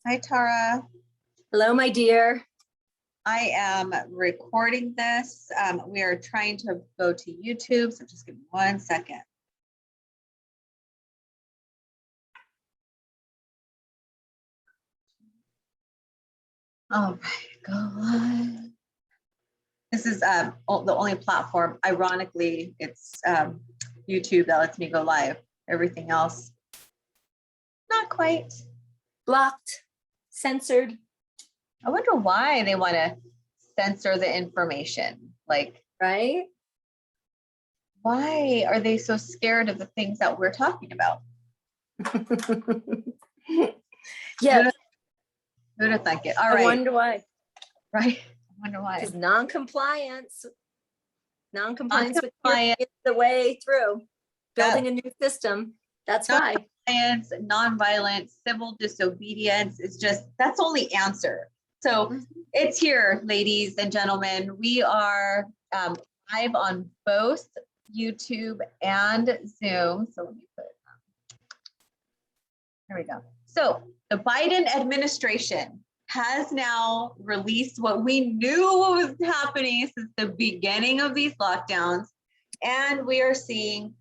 Hi, Tara. Hello, my dear. I am recording this. We are trying to go to YouTube, so just give me 1 second. All right, go on. This is the only platform. Ironically, it's YouTube that lets me go live. Everything else, not quite. Blocked, censored. I wonder why they want to censor the information. Like, right? Why are they so scared of the things that we're talking about? Yeah. Who'd have thunk it? All right. I wonder why. Right. I wonder why. Because non-compliance with is the way through building a new system. That's why. Non-compliance, non-violent, civil disobedience is just, that's only answer. So it's here, ladies and gentlemen. We are live on both YouTube and Zoom. So let me put here we go. So the Biden administration has now released what we knew was happening since the beginning of these lockdowns. And we are seeing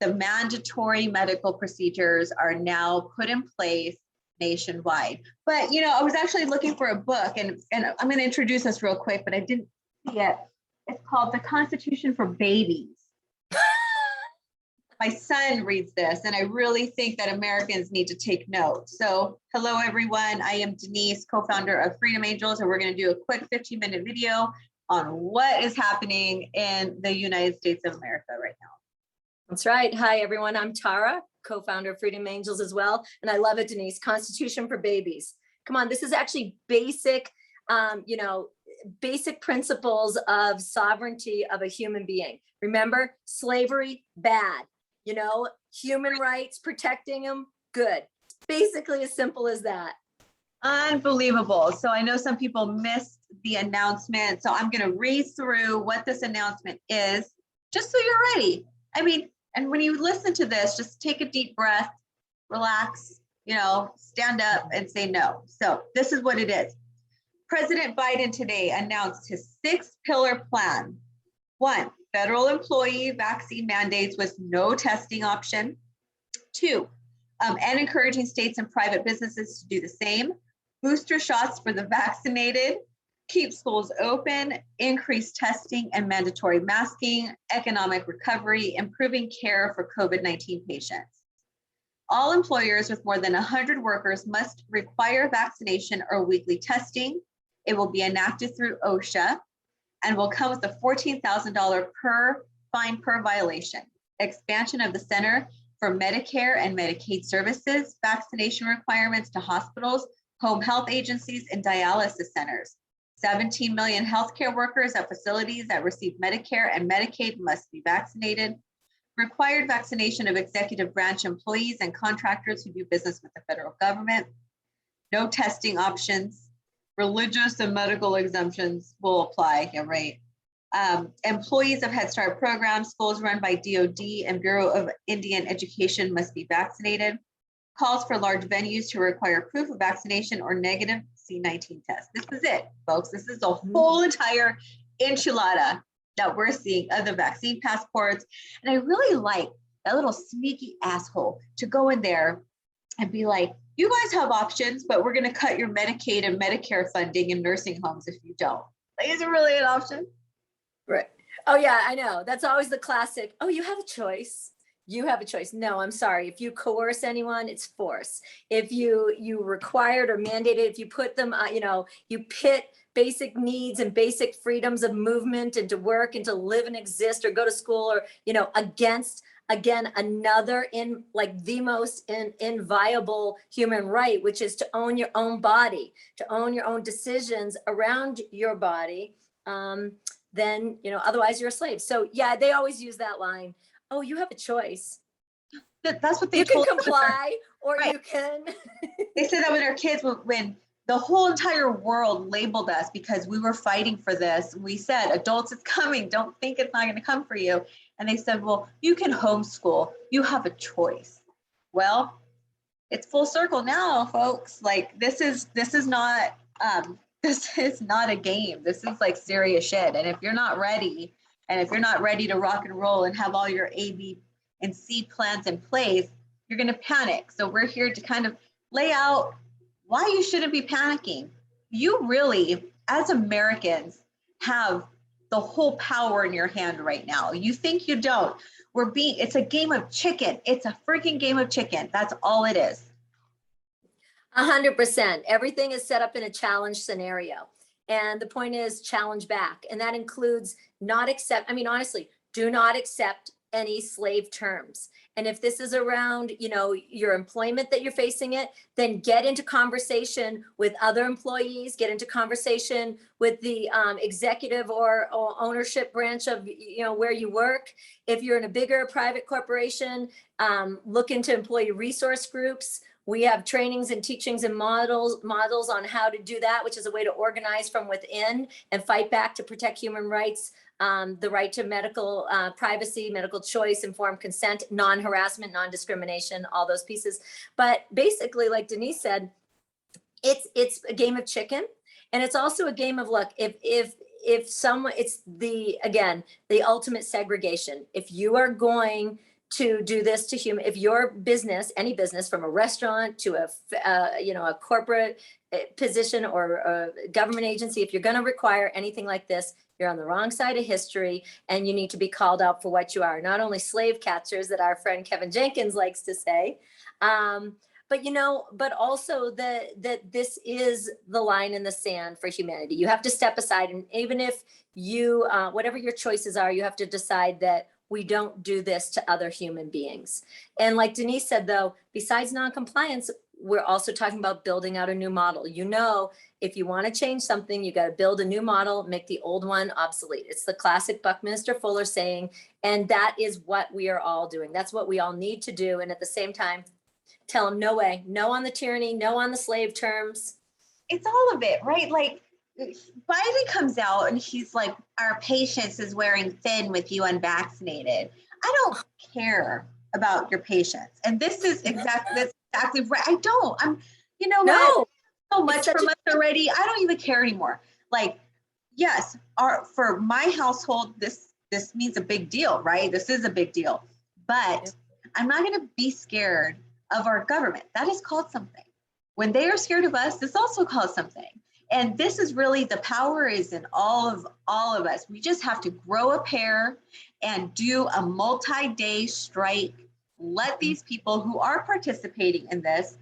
the mandatory medical procedures are now put in place nationwide. But, you know, I was actually looking for a book and I'm going to introduce us real quick, but I didn't see it. It's called The Constitution for Babies. My son reads this, and I really think that Americans need to take note. So hello, everyone. I am Denise, co-founder of Freedom Angels, and we're going to do a quick 15-minute video on what is happening in the United States of America right now. That's right. Hi, everyone. I'm Tara, co-founder of Freedom Angels as well. And I love it, Denise. Constitution for Babies. Come on, this is actually basic, basic principles of sovereignty of a human being. Remember, slavery, bad. You know, human rights, protecting them, good. Basically as simple as that. Unbelievable. So I know some people missed the announcement. So I'm going to read through what this announcement is, just so you're ready. I mean, and when you listen to this, just take a deep breath, relax, you know, stand up and say no. So this is what it is. President Biden today announced his 6-pillar plan. 1, federal employee vaccine mandates with no testing option. 2, and encouraging states and private businesses to do the same. Booster shots for the vaccinated, keep schools open, increase testing and mandatory masking, economic recovery, improving care for COVID-19 patients. All employers with more than 100 workers must require vaccination or weekly testing. It will be enacted through OSHA and will come with a $14,000 fine per violation. Expansion of the Center for Medicare and Medicaid Services, vaccination requirements to hospitals, home health agencies, and dialysis centers. 17 million healthcare workers at facilities that receive Medicare and Medicaid must be vaccinated. Required vaccination of executive branch employees and contractors who do business with the federal government. No testing options. Religious and medical exemptions will apply. Yeah, right. Employees of Head Start programs, schools run by DOD and Bureau of Indian Education must be vaccinated. Calls for large venues to require proof of vaccination or negative C-19 test. This is it, folks. This is the whole entire enchilada that we're seeing of the vaccine passports. And I really like that little sneaky asshole to go in there and be like, you guys have options, but we're going to cut your Medicaid and Medicare funding in nursing homes if you don't. Like, is it really an option? Right. Oh, yeah, I know. That's always the classic. Oh, you have a choice. You have a choice. No, I'm sorry. If you coerce anyone, it's force. If you required or mandated, if you put them, you pit basic needs and basic freedoms of movement and to work and to live and exist or go to school or, against, again, another the most inviolable human right, which is to own your own body, to own your own decisions around your body, then, otherwise you're a slave. So yeah, they always use that line. Oh, you have a choice. That's what they you told can comply or right. You can. They said that with our kids when the whole entire world labeled us because we were fighting for this. We said, adults, it's coming. Don't think it's not going to come for you. And they said, well, you can homeschool. You have a choice. Well, it's full circle now, folks. Like this is not this is not a game. This is like serious shit. And if you're not ready, and if you're not ready to rock and roll and have all your A, B, and C plans in place, you're going to panic. So we're here to kind of lay out why you shouldn't be panicking. You really, as Americans, have the whole power in your hand right now. You think you don't. It's a game of chicken. It's a freaking game of chicken. That's all it is. 100%. Everything is set up in a challenge scenario. And the point is challenge back. And that includes honestly, do not accept any slave terms. And if this is around, your employment that you're facing it, then get into conversation with other employees, get into conversation with the executive or ownership branch of, where you work. If you're in a bigger private corporation, look into employee resource groups. We have trainings and teachings and models on how to do that, which is a way to organize from within and fight back to protect human rights, the right to medical privacy, medical choice, informed consent, non-harassment, non-discrimination, all those pieces. But basically, like Denise said, it's a game of chicken, and it's also a game of luck. If someone, it's the ultimate segregation. If you are going to do this to human, if your business, any business, from a restaurant to a corporate position or a government agency, if you're going to require anything like this, you're on the wrong side of history, and you need to be called out for what you are. Not only slave catchers, that our friend Kevin Jenkins likes to say, but also that this is the line in the sand for humanity. You have to step aside, and even if you, whatever your choices are, you have to decide that we don't do this to other human beings. And like Denise said, though, besides non-compliance, we're also talking about building out a new model. If you want to change something, you got to build a new model, make the old one obsolete. It's the classic Buckminster Fuller saying, and that is what we are all doing. That's what we all need to do. And at the same time, tell them no way, no on the tyranny, no on the slave terms. It's all of it, right? Like Biden comes out and he's like, our patience is wearing thin with you unvaccinated. I don't care about your patience. And this is exactly right. I don't. What? So much from us already. I don't even care anymore. Like, yes, for my household, this means a big deal, right? This is a big deal. But I'm not going to be scared of our government. That is called something. When they are scared of us, this also calls something. And this is really, the power is in all of us. We just have to grow a pair and do a multi-day strike. Let these people who are participating in this,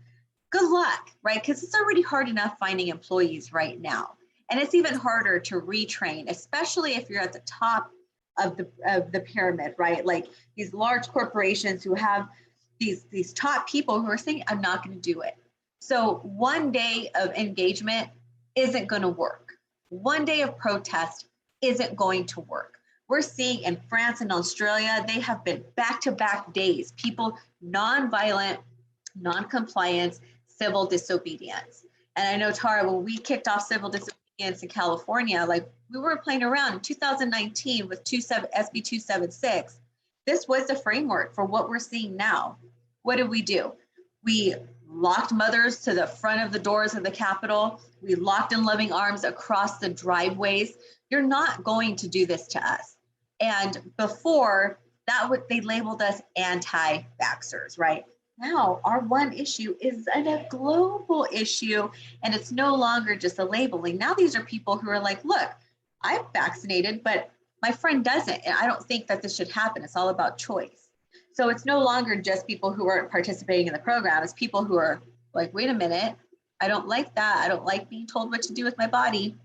good luck, right? Because it's already hard enough finding employees right now. And it's even harder to retrain, especially if you're at the top of the pyramid, right? Like these large corporations who have these top people who are saying, I'm not going to do it. So one day of engagement isn't going to work. One day of protest isn't going to work. We're seeing in France and Australia, they have been back-to-back days, people non-violent, non-compliance, civil disobedience. And I know, Tara, when we kicked off civil disobedience in California, like we were playing around in 2019 with SB 276. This was the framework for what we're seeing now. What did we do? We locked mothers to the front of the doors of the Capitol. We locked in loving arms across the driveways. You're not going to do this to us. And before that, they labeled us anti-vaxxers, right? Now our one issue is a global issue, and it's no longer just a labeling. Now these are people who are like, look, I'm vaccinated, but my friend doesn't. And I don't think that this should happen. It's all about choice. So it's no longer just people who aren't participating in the program. It's people who are like, wait a minute, I don't like that. I don't like being told what to do with my body.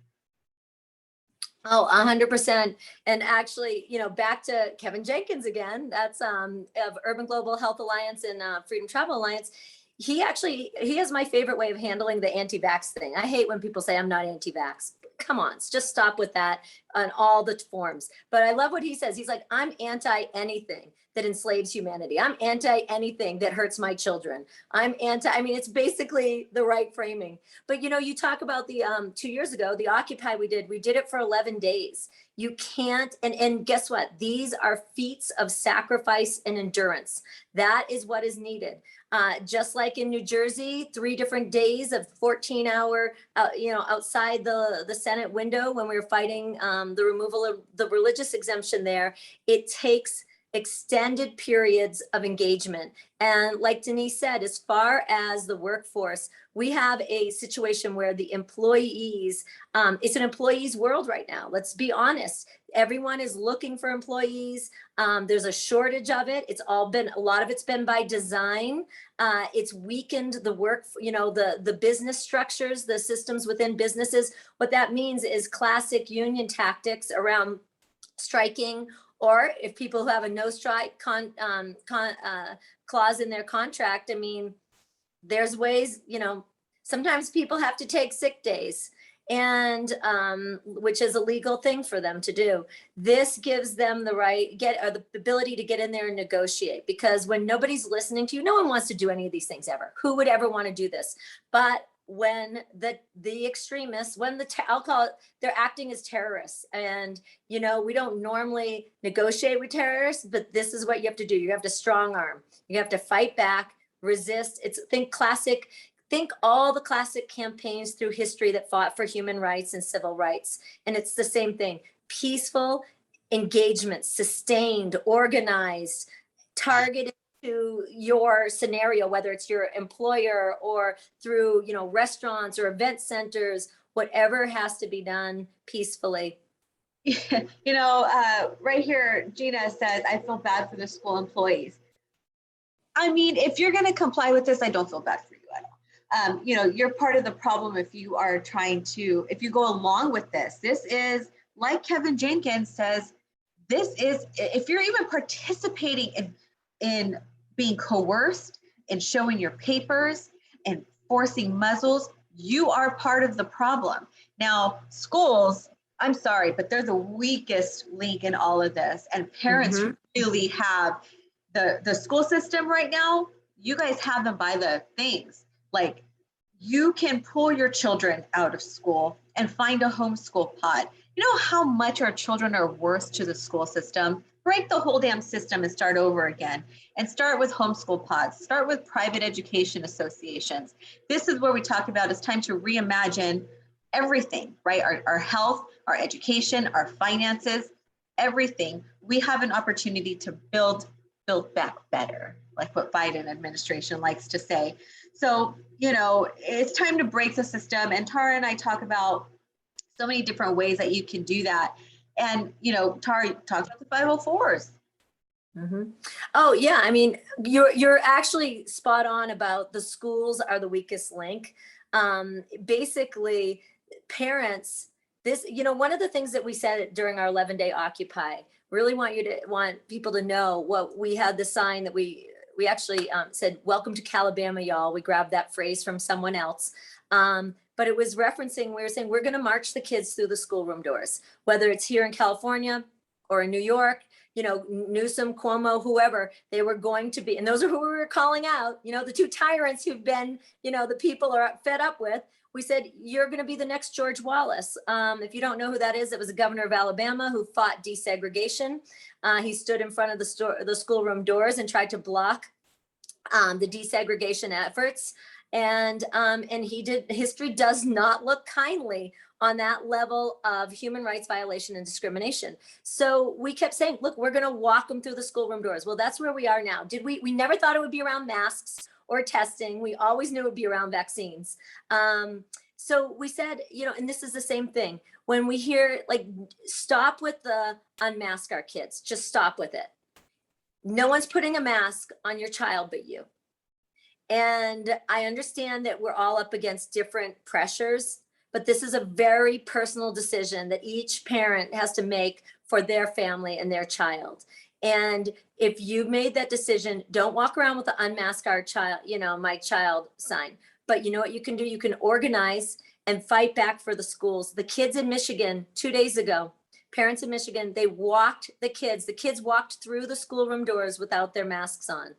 Oh, 100%. And actually, back to Kevin Jenkins again, that's of Urban Global Health Alliance and Freedom Travel Alliance. He has my favorite way of handling the anti-vax thing. I hate when people say I'm not anti-vax. Come on, just stop with that on all the forms. But I love what he says. He's like, I'm anti anything that enslaves humanity. I'm anti anything that hurts my children. It's basically the right framing. But you talk about the 2 years ago, the Occupy we did it for 11 days. You can't, and guess what? These are feats of sacrifice and endurance. That is what is needed. Just like in New Jersey, 3 different days of 14-hour, outside the Senate window when we were fighting the removal of the religious exemption there, it takes extended periods of engagement. And like Denise said, as far as the workforce, we have a situation where the employees, it's an employees world right now. Let's be honest. Everyone is looking for employees. There's a shortage of it. A lot of it's been by design. It's weakened the work, the business structures, the systems within businesses. What that means is classic union tactics around striking, or if people who have a no strike clause in their contract. I mean, there's ways, sometimes people have to take sick days, and which is a legal thing for them to do. This gives them the ability to get in there and negotiate, because when nobody's listening to you, no one wants to do any of these things ever. Who would ever want to do this? But when the extremists, I'll call it, they're acting as terrorists, and we don't normally negotiate with terrorists, but this is what you have to do. You have to strong arm. You have to fight back, resist. Think all the classic campaigns through history that fought for human rights and civil rights, and it's the same thing. Peaceful engagement, sustained, organized, targeted to your scenario, whether it's your employer or through, restaurants or event centers, whatever has to be done peacefully. Right here, Gina says, I feel bad for the school employees. I mean, if you're going to comply with this, I don't feel bad for you at all. You're part of the problem if you are if you go along with this. This is, like Kevin Jenkins says, if you're even participating in being coerced and showing your papers and forcing muzzles, you are part of the problem. Now, schools, I'm sorry, but they're the weakest link in all of this. And parents really have the school system right now. You guys have them by the things. Like, you can pull your children out of school and find a homeschool pod. You know how much our children are worth to the school system? Break the whole damn system and start over again. And start with homeschool pods. Start with private education associations. This is where we talk about it's time to reimagine everything, right? Our health, our education, our finances, everything. We have an opportunity to build back better, like what Biden administration likes to say. So, it's time to break the system. And Tara and I talk about so many different ways that you can do that. And, Tara talked about the 504s. Oh yeah, I mean, you're actually spot on about the schools are the weakest link. Basically, parents, one of the things that we said during our 11-day Occupy, really want people to know what we had, the sign that we actually said, "Welcome to Calabama, y'all." We grabbed that phrase from someone else. But it was referencing, we were saying, we're going to march the kids through the schoolroom doors, whether it's here in California or in New York, Newsom, Cuomo, whoever, they were going to be, and those are who we were calling out, the 2 tyrants who've been, the people are fed up with. We said, you're going to be the next George Wallace. If you don't know who that is, it was a governor of Alabama who fought desegregation. He stood in front of the schoolroom doors and tried to block the desegregation efforts. And history does not look kindly on that level of human rights violation and discrimination. So we kept saying, look, we're going to walk them through the schoolroom doors. Well, that's where we are now. We never thought it would be around masks or testing. We always knew it would be around vaccines. So we said, and this is the same thing. When we hear, stop with the unmask our kids, just stop with it. No one's putting a mask on your child but you. And I understand that we're all up against different pressures, but this is a very personal decision that each parent has to make for their family and their child. And if you made that decision, don't walk around with the unmask our child, my child sign. But you know what you can do? You can organize and fight back for the schools. The kids in Michigan 2 days ago, parents in Michigan, they walked the kids walked through the schoolroom doors without their masks on.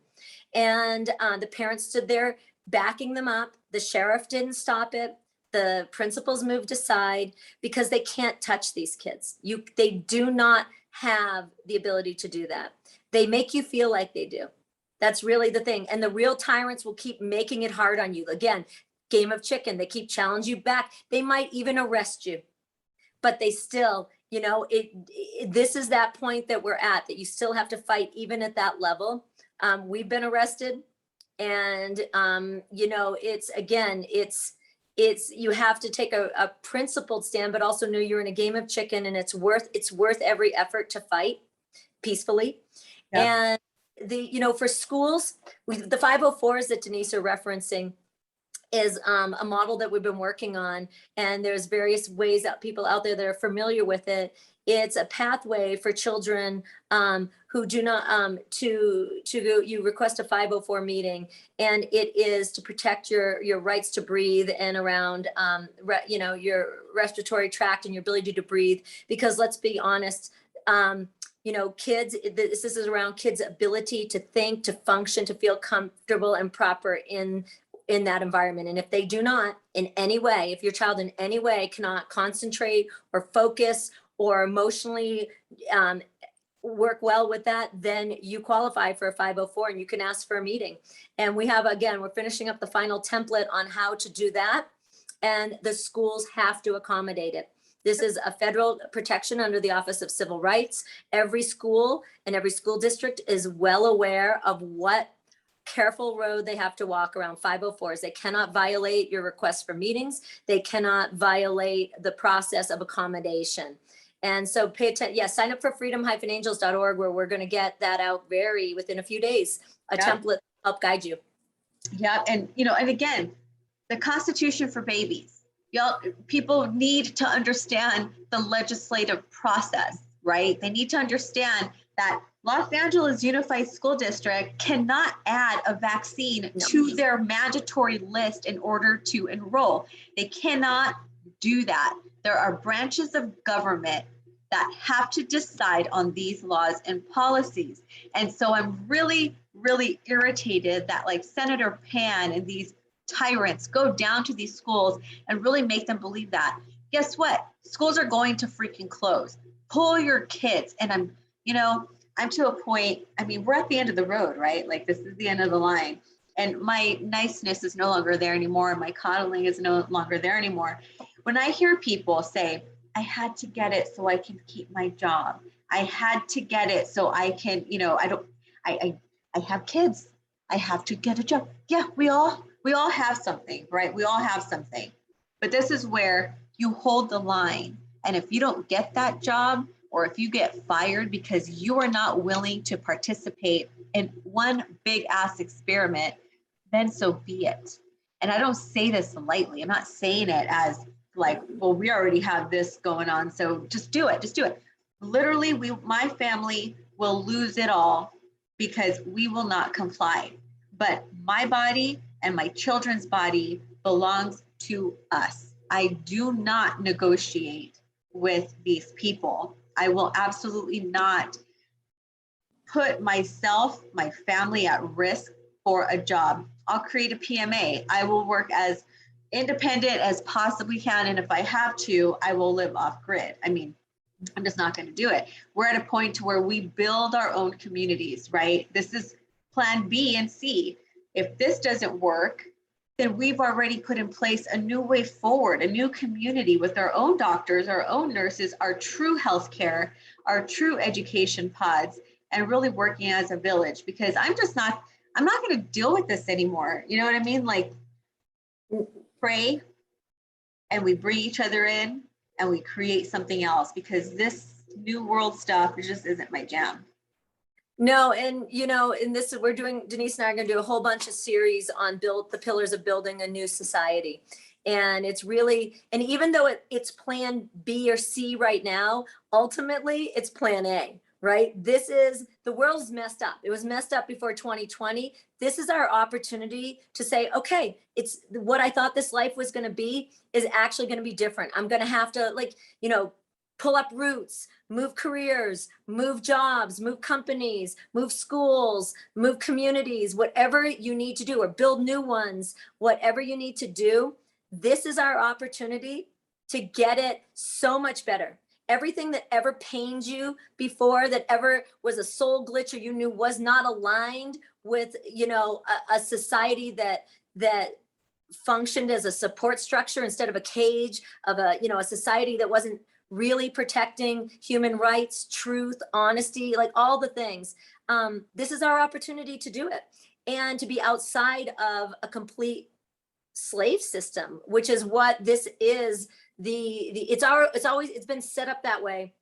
And the parents stood there backing them up. The sheriff didn't stop it. the principals moved aside because they can't touch these kids. They do not have the ability to do that. They make you feel like they do. That's really the thing. And the real tyrants will keep making it hard on you. Again, game of chicken. They keep challenging you back. They might even arrest you, but they still, you know, this is that point that we're at, that you still have to fight even at that level. We've been arrested, and you know, it's you have to take a principled stand, but also know you're in a game of chicken, and it's worth every effort to fight peacefully. Yep. And you know, for schools, the 504s that Denise are referencing is a model that we've been working on, and there's various ways that people out there that are familiar with it. It's a pathway for children who do not you request a 504 meeting, and it is to protect your rights to breathe and around you know, your respiratory tract and your ability to breathe. Because let's be honest, you know, kids, this is around kids' ability to think, to function, to feel comfortable and proper in that environment. And if they do not in any way, if your child in any way cannot concentrate or focus or emotionally work well with that, then you qualify for a 504 and you can ask for a meeting. And we have, again, we're finishing up the final template on how to do that. And the schools have to accommodate it. This is a federal protection under the Office of Civil Rights. Every school and every school district is well aware of what careful road they have to walk around 504s. They cannot violate your request for meetings. They cannot violate the process of accommodation. And so pay attention. Yeah, sign up for freedom-angels.org, where we're going to get that out within a few days, a template to help guide you. Yeah. And, you know, and again, the Constitution for babies. People need to understand the legislative process, right? They need to understand that Los Angeles Unified School District cannot add a vaccine to their mandatory list in order to enroll. They cannot do that. There are branches of government that have to decide on these laws and policies. And so I'm really, really irritated that, like, Senator Pan and these tyrants go down to these schools and really make them believe that. Guess what? Schools are going to freaking close. Pull your kids. And I'm to a point, I mean, we're at the end of the road, right? Like, this is the end of the line. And my niceness is no longer there anymore. And my coddling is no longer there anymore. When I hear people say, I had to get it so I can keep my job. I had to get it so I can, I have kids. I have to get a job. Yeah, we all have something, right? We all have something. But this is where you hold the line. And if you don't get that job, or if you get fired because you are not willing to participate in one big ass experiment, then so be it. And I don't say this lightly. I'm not saying it as like, well, we already have this going on, so just do it, just do it. Literally, my family will lose it all because we will not comply. But my body and my children's body belongs to us. I do not negotiate with these people. I will absolutely not put myself, my family at risk for a job. I'll create a PMA. I will work as independent as possibly can. And if I have to, I will live off grid. I mean, I'm just not going to do it. We're at a point to where we build our own communities, right? This is plan B and C. If this doesn't work, then we've already put in place a new way forward, a new community with our own doctors, our own nurses, our true healthcare, our true education pods, and really working as a village, because I'm not going to deal with this anymore. You know what I mean? Like, pray and we bring each other in and we create something else, because this new world stuff just isn't my jam. No, and in this, Denise and I are going to do a whole bunch of series on the pillars of building a new society. And it's really, and even though it's plan B or C right now, ultimately it's plan A, right? The world's messed up. It was messed up before 2020. This is our opportunity to say, okay, it's what I thought this life was going to be is actually going to be different. I'm going to have to pull up roots, move careers, move jobs, move companies, move schools, move communities, whatever you need to do, or build new ones, whatever you need to do This is our opportunity to get it so much better. Everything that ever pained you before, that ever was a soul glitch or you knew was not aligned with, you know, a society that functioned as a support structure instead of a cage, of a, you know, a society that wasn't really protecting human rights, truth, honesty, like all the things. This is our opportunity to do it and to be outside of a complete slave system, which is what this is. It's been set up that way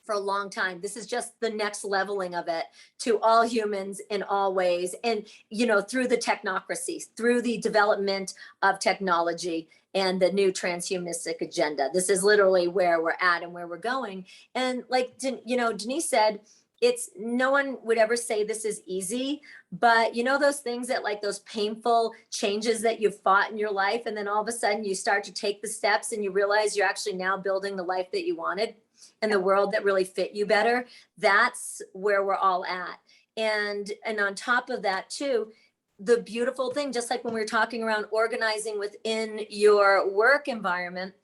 for a long time. This is just the next leveling of it to all humans in all ways. And, you know, through the technocracy, through the development of technology and the new transhumanistic agenda. This is literally where we're at and where we're going. And like, you know, Denise said, it's, no one would ever say this is easy, but you know, those things that, like, those painful changes that you've fought in your life, and then all of a sudden you start to take the steps and you realize you're actually now building the life that you wanted and the world that really fit you better. That's where we're all at. And on top of that too, the beautiful thing, just like when we were talking around organizing within your work environment,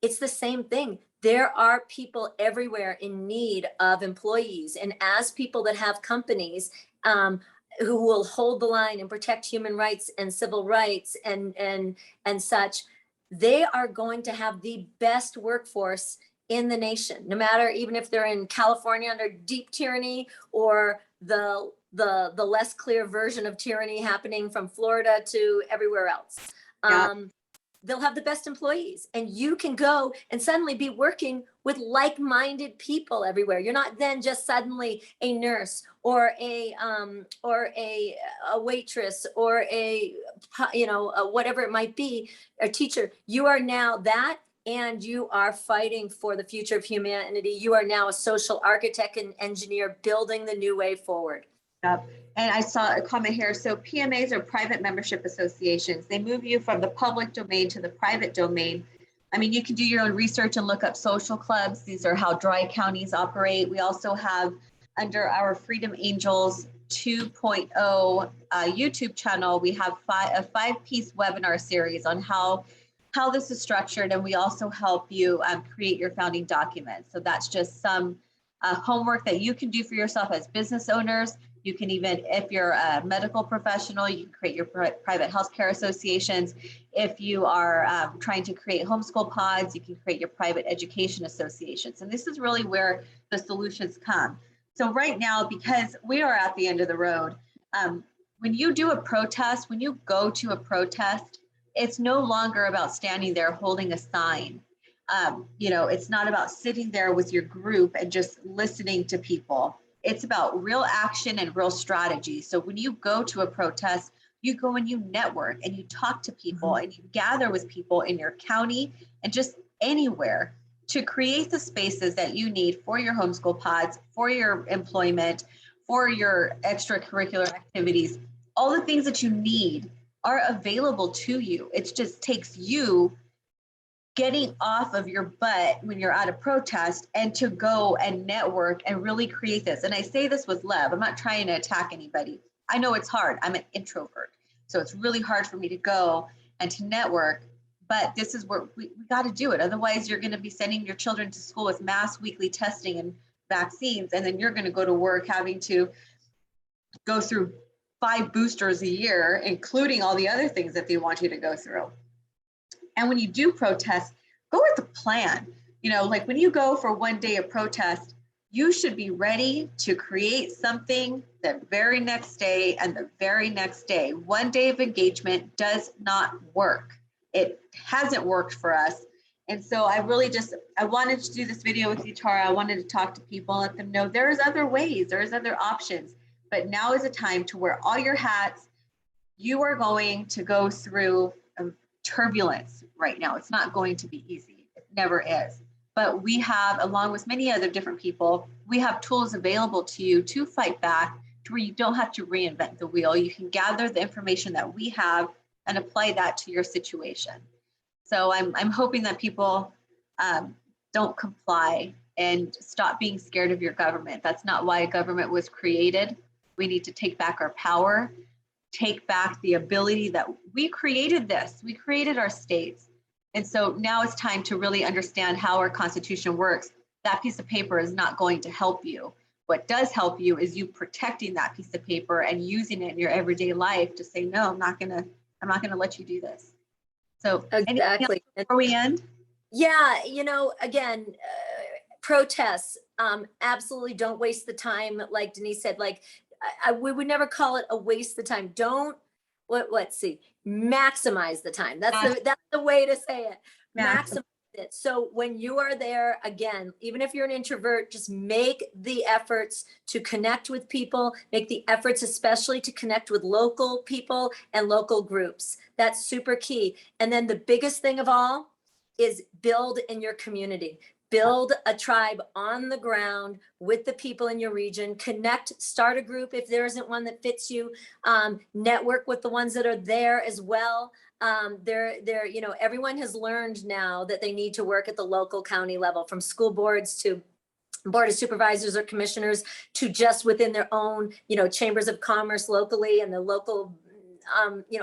it's the same thing. There are people everywhere in need of employees. And as people that have companies who will hold the line and protect human rights and civil rights and such, they are going to have the best workforce in the nation, no matter, even if they're in California under deep tyranny, or the less clear version of tyranny happening from Florida to everywhere else. Yeah. They'll have the best employees, and you can go and suddenly be working with like-minded people everywhere. You're not then just suddenly a nurse or a waitress or whatever it might be, a teacher. You are now that, and you are fighting for the future of humanity. You are now a social architect and engineer building the new way forward. Yep. And I saw a comment here. So PMAs are private membership associations. They move you from the public domain to the private domain. I mean, you can do your own research and look up social clubs. These are how dry counties operate. We also have, under our Freedom Angels 2.0 YouTube channel, we have a 5-piece webinar series on how this is structured. And we also help you create your founding documents. So that's just some homework that you can do for yourself as business owners. You can even, if you're a medical professional, you can create your private healthcare associations. If you are trying to create homeschool pods, you can create your private education associations. And this is really where the solutions come. So right now, because we are at the end of the road, when you do a protest, when you go to a protest, it's no longer about standing there holding a sign. It's not about sitting there with your group and just listening to people. It's about real action and real strategy. So when you go to a protest, you go and you network and you talk to people and you gather with people in your county and just anywhere to create the spaces that you need for your homeschool pods, for your employment, for your extracurricular activities. All the things that you need are available to you. It just takes you getting off of your butt when you're at a protest and to go and network and really create this. And I say this with love. I'm not trying to attack anybody. I know it's hard. I'm an introvert. So it's really hard for me to go and to network, but this is where we got to do it. Otherwise, you're going to be sending your children to school with mass weekly testing and vaccines, and then you're going to go to work having to go through 5 boosters a year, including all the other things that they want you to go through. And when you do protest, go with a plan. Like when you go for one day of protest, you should be ready to create something the very next day and the very next day. One day of engagement does not work. It hasn't worked for us. And so I wanted to do this video with you, Tara. I wanted to talk to people, let them know there's other ways, there's other options. But now is a time to wear all your hats. You are going to go through turbulence right now. It's not going to be easy. It never is. But we have, along with many other different people, we have tools available to you to fight back, to where you don't have to reinvent the wheel. You can gather the information that we have and apply that to your situation. So I'm hoping that people don't comply and stop being scared of your government. That's not why a government was created. We need to take back our power, take back the ability that we created this. We created our states. And so now it's time to really understand how our Constitution works. That piece of paper is not going to help you. What does help you is you protecting that piece of paper and using it in your everyday life to say, no, I'm not gonna let you do this. So anything else Exactly. before we end? Yeah, again, protests, absolutely don't waste the time. Like Denise said, like we would never call it a waste of time. Don't let's see, maximize the time. That's the way to say it. Max. Maximize it. So when you are there, again, even if you're an introvert, just make the efforts to connect with people, make the efforts especially to connect with local people and local groups. That's super key. And then the biggest thing of all is build in your community. Build a tribe on the ground with the people in your region. Connect, start a group if there isn't one that fits you. Network with the ones that are there as well. Everyone has learned now that they need to work at the local county level, from school boards to board of supervisors or commissioners to just within their own, chambers of commerce locally and the local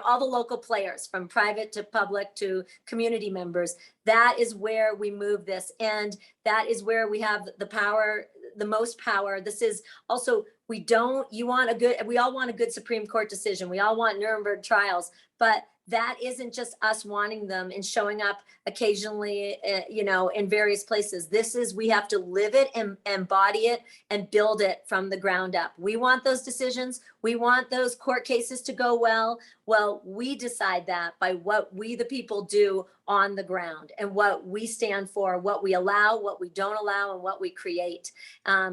all the local players, from private to public to community members. That is where we move this. And that is where we have the power, the most power. This is also, we all want a good Supreme Court decision. We all want Nuremberg trials, but that isn't just us wanting them and showing up occasionally, in various places. We have to live it and embody it and build it from the ground up. We want those decisions. We want those court cases to go well. Well, we decide that by what we, the people, do on the ground and what we stand for, what we allow, what we don't allow, and what we create.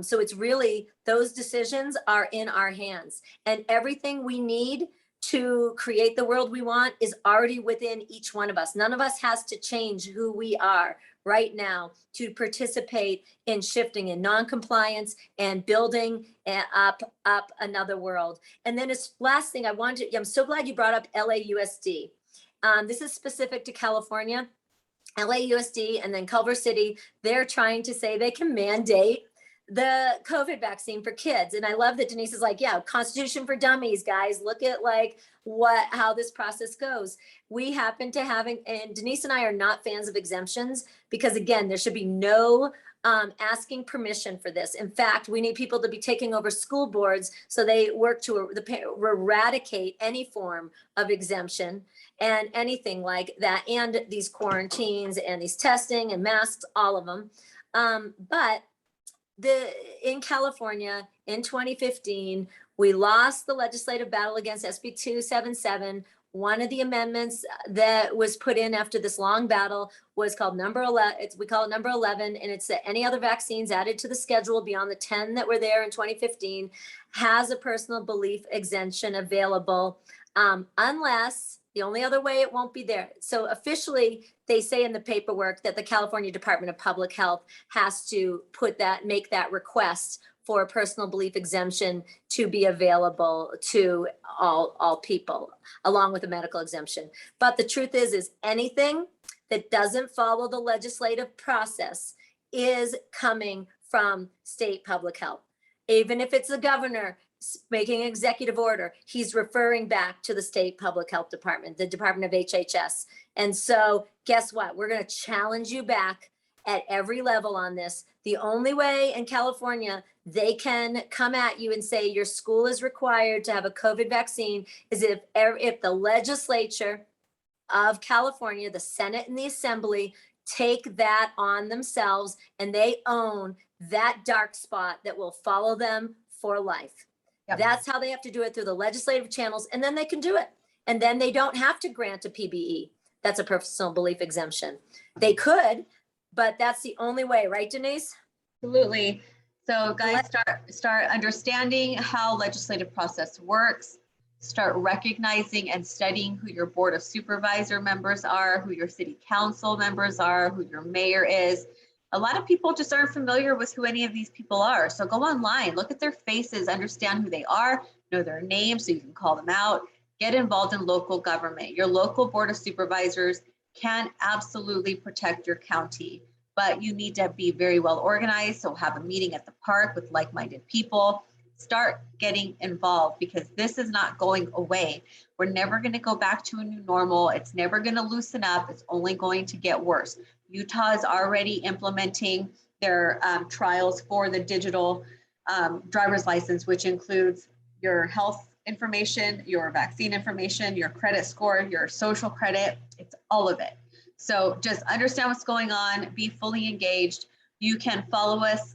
So it's really, those decisions are in our hands, and everything we need to create the world we want is already within each one of us. None of us has to change who we are right now to participate in shifting in non-compliance and building up another world. And then as last thing I'm so glad you brought up LAUSD. This is specific to California. LAUSD and then Culver City, they're trying to say they can mandate the COVID vaccine for kids. And I love that Denise is like, yeah, Constitution for dummies, guys. Look at how this process goes. We happen to and Denise and I are not fans of exemptions, because again, there should be no asking permission for this. In fact, we need people to be taking over school boards so they work to eradicate any form of exemption and anything like that, and these quarantines and these testing and masks, all of them. But in California in 2015, we lost the legislative battle against SB 277. One of the amendments that was put in after this long battle was called number 11. We call it number 11, and it's that any other vaccines added to the schedule beyond the 10 that were there in 2015 has a personal belief exemption available, unless the only other way it won't be there. So officially, they say in the paperwork that the California Department of Public Health has to make that request for a personal belief exemption to be available to all people, along with a medical exemption. But the truth is anything that doesn't follow the legislative process is coming from state public health. Even if it's the governor making an executive order, he's referring back to the state public health department, the Department of HHS. And so guess what? We're going to challenge you back at every level on this. The only way in California they can come at you and say your school is required to have a COVID vaccine is if the legislature of California, the Senate and the Assembly, take that on themselves and they own that dark spot that will follow them for life. Yep. That's how they have to do it, through the legislative channels, and then they can do it. And then they don't have to grant a PBE. That's a personal belief exemption. They could, but that's the only way, right, Denise? Absolutely. So guys, start understanding how legislative process works. Start recognizing and studying who your board of supervisor members are, who your city council members are, who your mayor is. A lot of people just aren't familiar with who any of these people are. So go online, look at their faces, understand who they are, know their names so you can call them out. Get involved in local government. Your local board of supervisors can absolutely protect your county, but you need to be very well organized. So have a meeting at the park with like-minded people. Start getting involved, because this is not going away. We're never going to go back to a new normal. It's never going to loosen up. It's only going to get worse. Utah is already implementing their trials for the digital driver's license, which includes your health information, your vaccine information, your credit score, your social credit. It's all of it. So just understand what's going on, be fully engaged. You can follow us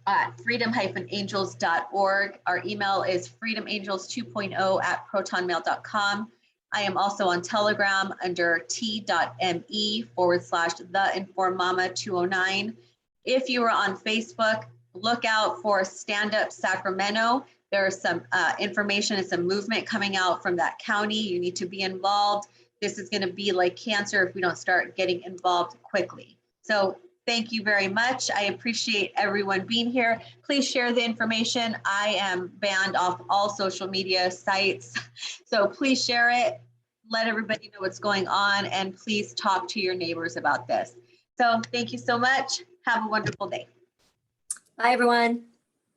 at freedom-angels.org. Our email is freedomangels2.0@protonmail.com. I am also on Telegram under t.me/the-informed-mama209. If you are on Facebook, look out for Stand Up Sacramento. There's some information and some movement coming out from that county. You need to be involved. This is going to be like cancer if we don't start getting involved quickly. So thank you very much. I appreciate everyone being here. Please share the information. I am banned off all social media sites. So please share it. Let everybody know what's going on, and please talk to your neighbors about this. So thank you so much. Have a wonderful day. Bye, everyone.